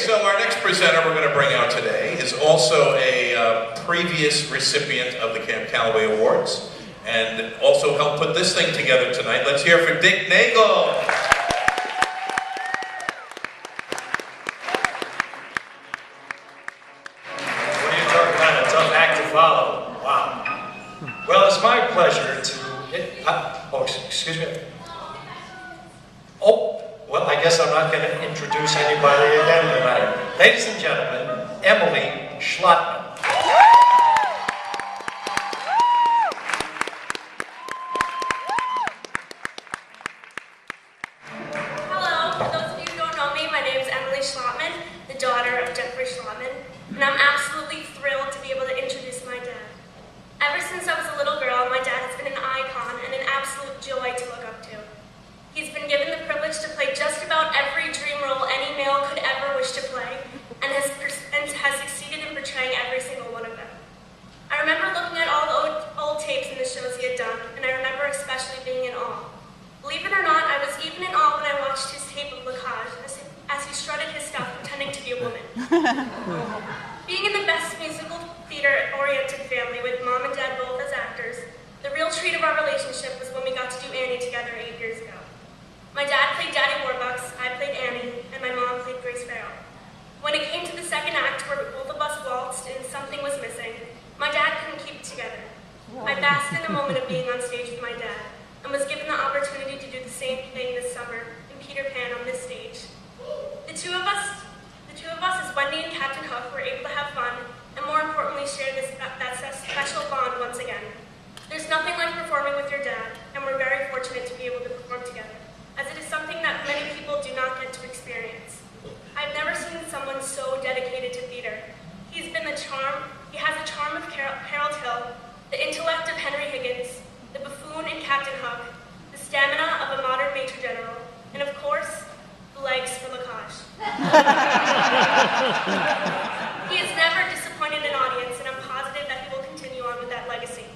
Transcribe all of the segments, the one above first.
so our next presenter we're going to bring out today is also a previous recipient of the Camp Calloway Awards and also helped put this thing together tonight. Let's hear for Dick Nagel. What are you talking about? A tough act to follow. Wow. Well, it's my pleasure to... excuse me. Oh, well, I guess I'm not going to introduce anybody again tonight. Ladies and gentlemen, Emily Schlotman. Hello, for those of you who don't know me, my name is Emily Schlotman, the daughter of Jeffrey Schlotman, and I'm absolutely thrilled to be able to introduce my dad. Ever since I was a little girl, my dad has been an icon and an absolute joy to look up to. He's been given the privilege to play just about every dream role any male could ever wish to play, and has succeeded in portraying every single one of them. I remember looking at all the old tapes and the shows he had done, and I remember especially being in awe. Believe it or not, I was even in awe when I watched his tape of Lacage as he strutted his stuff pretending to be a woman. Being in the best musical theater-oriented family with mom and dad both as actors, the real treat of our relationship was when we got to do Annie together 8 years ago. My dad played Daddy Warbucks, I played Annie, and my mom played Grace Farrell. When it came to the second act where both of us waltzed and something was missing, my dad couldn't keep it together. I basked in the moment of being on stage with my dad, and was given the opportunity to do the same thing this summer in Peter Pan on this stage. The two of us as Wendy and Captain Hook were able to have fun, and more importantly share that special bond once again. There's nothing like performing with your dad, and we're very fortunate to be able to perform together, as it is something that many people do not get to experience. I've never seen someone so dedicated to theater. He has the charm of Harold Hill, the intellect of Henry Higgins, the buffoon in Captain Hook, the stamina of a modern Major General, and of course, the legs for Lacage. He has never disappointed an audience, and I'm positive that he will continue on with that legacy.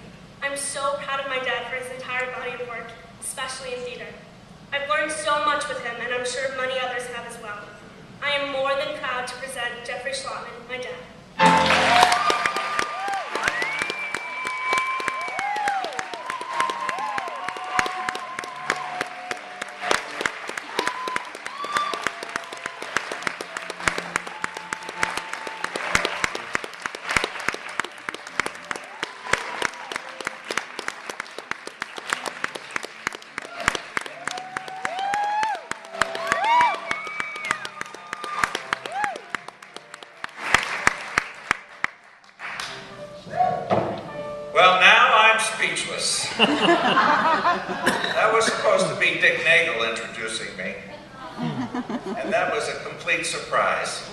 I'm so proud of my dad for his entire body of work, especially in theater. I've learned so much with him, and I'm sure many others have as well. I am more than proud to present Jeffrey Schlotman, my dad. Well, now I'm speechless. That was supposed to be Dick Nagel introducing me, and that was a complete surprise.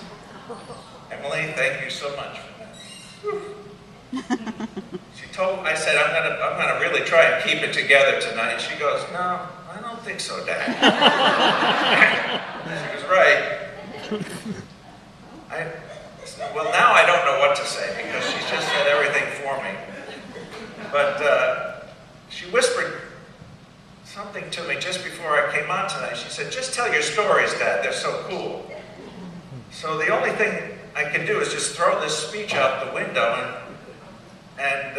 Emily, thank you so much for that. I said, I'm gonna really try and keep it together tonight. She goes, no, I don't think so, Dad. She was right. Well, now I don't know what to say because she's just said everything for me. But she whispered something to me just before I came on tonight. She said, just tell your stories, Dad, they're so cool. So the only thing I can do is just throw this speech out the window and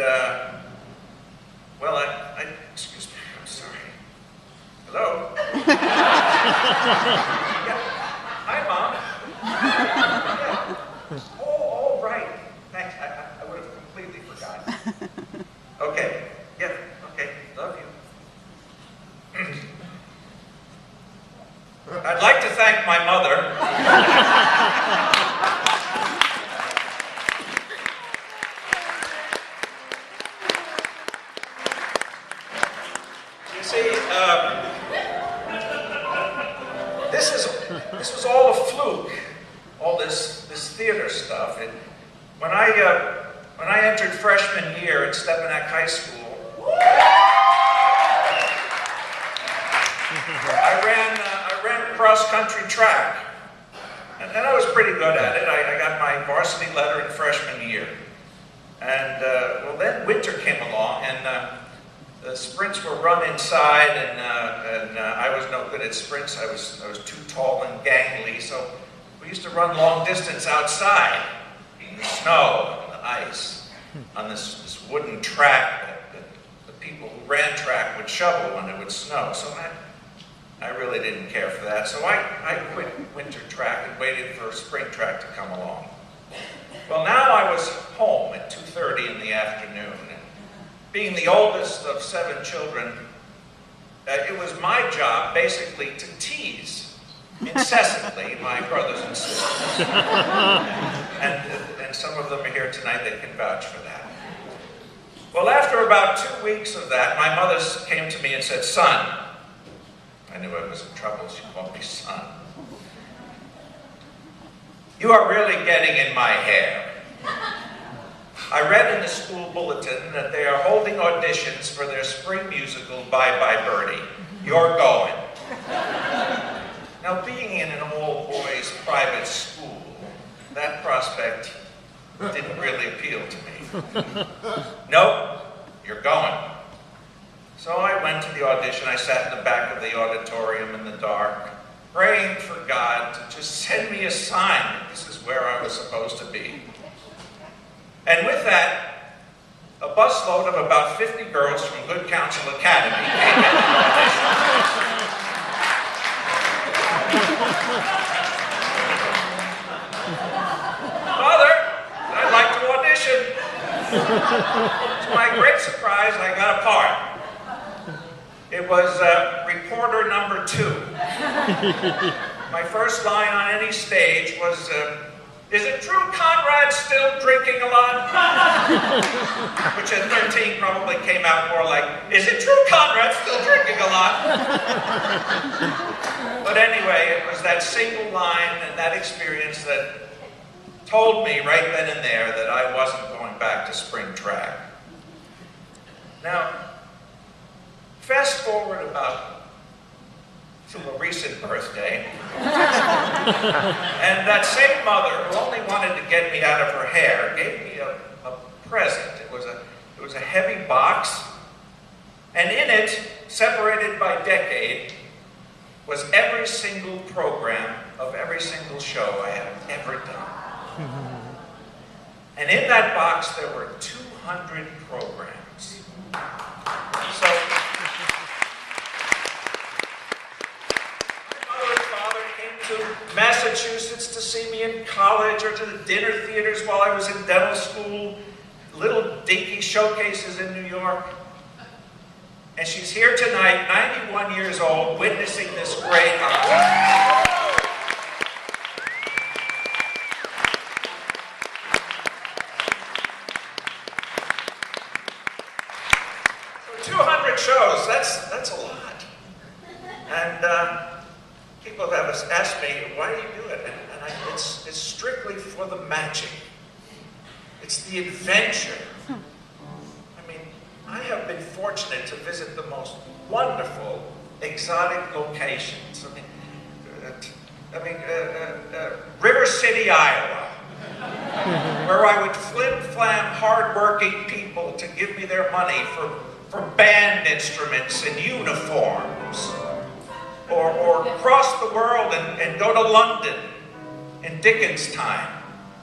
well, excuse me, I'm sorry. Hello? Yeah. Hi, Mom. Yeah. Oh, right. Thanks. I would have completely forgotten. Okay. Yeah. Okay. Love you. I'd like to thank my mother. You see, this was all a fluke. All this theater stuff. When I entered freshman year at Stepanak High School, I ran cross-country track, and I was pretty good at it. I got my varsity letter in freshman year, and well, then winter came along, and the sprints were run inside, and I was no good at sprints. I was too tall and gangly, so We used to run long distance outside in the snow and the ice on this wooden track that the people who ran track would shovel when it would snow. So I really didn't care for that. So I quit winter track and waited for spring track to come along. Well, now I was home at 2:30 in the afternoon. And being the oldest of 7 children, it was my job basically to tease incessantly my brothers and sisters. And some of them are here tonight, they can vouch for that. Well, after about 2 weeks of that, my mother came to me and said, "Son," I knew I was in trouble, she called me son, "you are really getting in my hair. I read in the school bulletin that they are holding auditions for their spring musical, Bye Bye Birdie. You're going." Now, being in an all-boys private school, that prospect didn't really appeal to me. "Nope, you're going." So I went to the audition. I sat in the back of the auditorium in the dark, praying for God to just send me a sign that this is where I was supposed to be. And with that, a busload of about 50 girls from Good Counsel Academy came in the audition. "Father, I'd like to audition." To my great surprise, I got a part. It was reporter number 2. My first line on any stage was, "Is it true Conrad's still drinking a lot?" Which at 13 probably came out more like, "Is it true Conrad's still drinking a lot?" But anyway, it was that single line and that experience that told me right then and there that I wasn't going back to spring track. Now, fast forward about to a recent birthday, and that same mother who only wanted to get me out of her hair gave me a present. It was a heavy box, and in it, separated by decade, was every single program of every single show I have ever done. And in that box there were 200 programs. So to Massachusetts to see me in college, or to the dinner theaters while I was in dental school, little dinky showcases in New York. And she's here tonight, 91 years old, witnessing this great honor. So 200 shows, that's a lot. And people have asked me, "Why do you do it?" And it's strictly for the magic. It's the adventure. I mean, I have been fortunate to visit the most wonderful, exotic locations. River City, Iowa, where I would flim-flam hard-working people to give me their money for band instruments and uniforms. Or cross the world and go to London in Dickens' time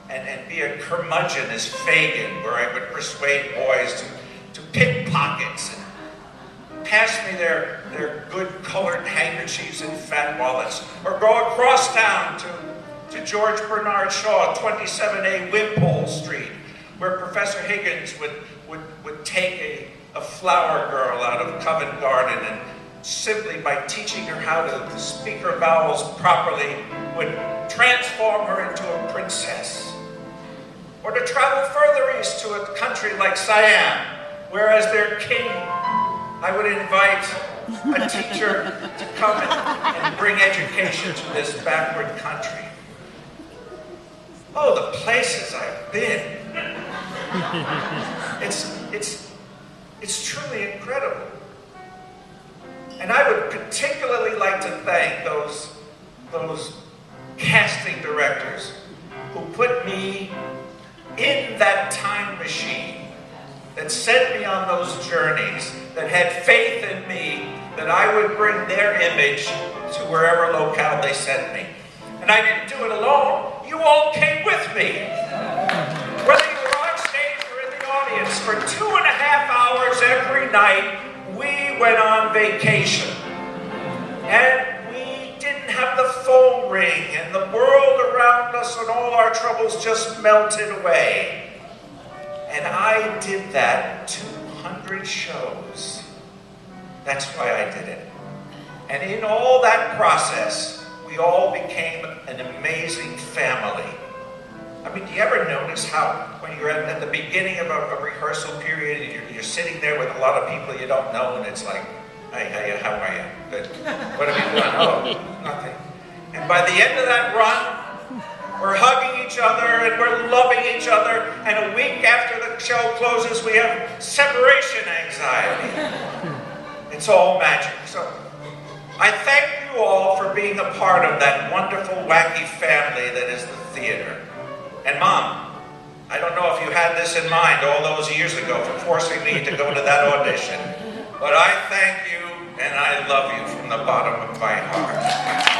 and be a curmudgeon as Fagin, where I would persuade boys to pickpockets and pass me their good colored handkerchiefs and fat wallets. Or go across town to George Bernard Shaw, 27A Wimpole Street, where Professor Higgins would take a flower girl out of Covent Garden and simply by teaching her how to speak her vowels properly, would transform her into a princess. Or to travel further east to a country like Siam, where as their king, I would invite a teacher to come and bring education to this backward country. Oh, the places I've been. It's truly incredible. And I would particularly like to thank those casting directors who put me in that time machine, that sent me on those journeys, that had faith in me that I would bring their image to wherever locale they sent me. And I didn't do it alone. You all came with me. Whether you were on stage or in the audience, for 2.5 hours every night, we went on vacation. And we didn't have the phone ring, and the world around us and all our troubles just melted away. And I did that 200 shows. That's why I did it. And in all that process, we all became an amazing family. I mean, do you ever notice how when you're at the beginning of a rehearsal period and you're sitting there with a lot of people you don't know, and it's like, hey, how are you? Good. What have you done? Oh, nothing. And by the end of that run, we're hugging each other and we're loving each other, and a week after the show closes, we have separation anxiety. It's all magic. So I thank you all for being a part of that wonderful, wacky family that is the theater. And Mom, I don't know if you had this in mind all those years ago for forcing me to go to that audition, but I thank you and I love you from the bottom of my heart.